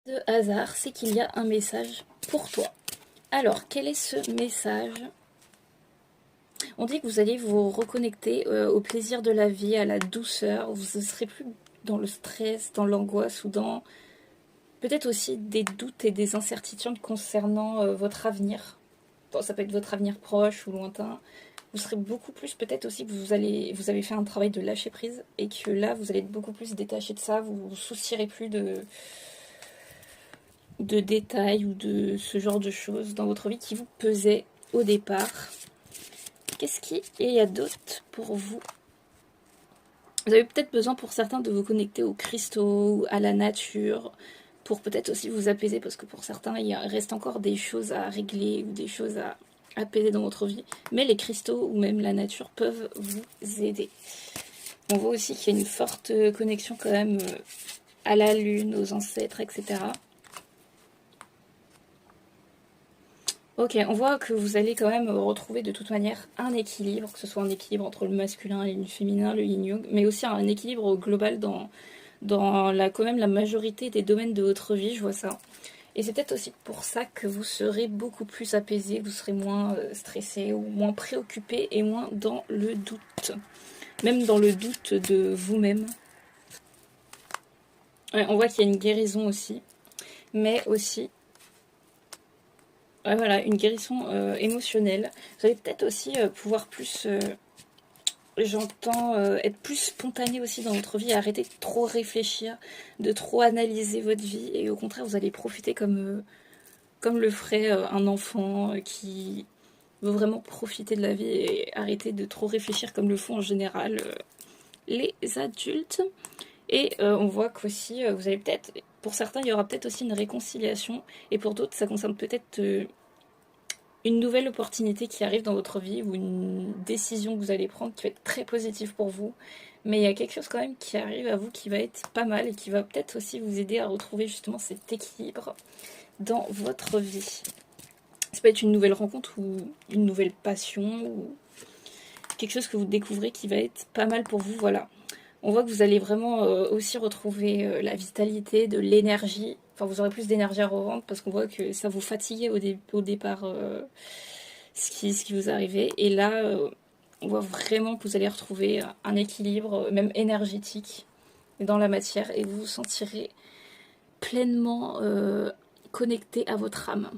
De hasard, c'est qu'il y a un message pour toi. Alors, quel est ce message? On dit que vous allez vous reconnecter au plaisir de la vie, à la douceur. Vous ne serez plus dans le stress, dans l'angoisse ou dans peut-être aussi des doutes et des incertitudes concernant votre avenir. Bon, ça peut être votre avenir proche ou lointain. Vous serez beaucoup plus, peut-être aussi que vous avez fait un travail de lâcher prise et que là, vous allez être beaucoup plus détaché de ça. Vous vous soucierez plus de détails ou de ce genre de choses dans votre vie qui vous pesaient au départ. Qu'est-ce qu'il y a d'autre pour vous? Vous avez peut-être besoin pour certains de vous connecter aux cristaux, à la nature, pour peut-être aussi vous apaiser, parce que pour certains, il reste encore des choses à régler ou des choses à apaiser dans votre vie. Mais les cristaux ou même la nature peuvent vous aider. On voit aussi qu'il y a une forte connexion quand même à la lune, aux ancêtres, etc. Ok, on voit que vous allez quand même retrouver de toute manière un équilibre, que ce soit un équilibre entre le masculin et le féminin, le yin-yang, mais aussi un équilibre global dans quand même la majorité des domaines de votre vie, je vois ça. Et c'est peut-être aussi pour ça que vous serez beaucoup plus apaisé, vous serez moins stressé ou moins préoccupé et moins dans le doute. Même dans le doute de vous-même. Ouais, on voit qu'il y a une guérison aussi, mais aussi ouais, voilà, une guérison émotionnelle. Vous allez peut-être aussi pouvoir plus, j'entends, être plus spontané aussi dans votre vie, arrêter de trop réfléchir, de trop analyser votre vie, et au contraire, vous allez profiter comme le ferait un enfant qui veut vraiment profiter de la vie et arrêter de trop réfléchir comme le font en général les adultes. Et on voit qu'aussi, vous allez peut-être, pour certains, il y aura peut-être aussi une réconciliation, et pour d'autres, ça concerne peut-être une nouvelle opportunité qui arrive dans votre vie ou une décision que vous allez prendre qui va être très positive pour vous. Mais il y a quelque chose quand même qui arrive à vous qui va être pas mal et qui va peut-être aussi vous aider à retrouver justement cet équilibre dans votre vie. Ça peut être une nouvelle rencontre ou une nouvelle passion ou quelque chose que vous découvrez qui va être pas mal pour vous. Voilà. On voit que vous allez vraiment aussi retrouver la vitalité, de l'énergie. Enfin, vous aurez plus d'énergie à revendre parce qu'on voit que ça vous fatiguait au départ ce qui vous arrivait. Et là, on voit vraiment que vous allez retrouver un équilibre, même énergétique, dans la matière et vous vous sentirez pleinement connecté à votre âme.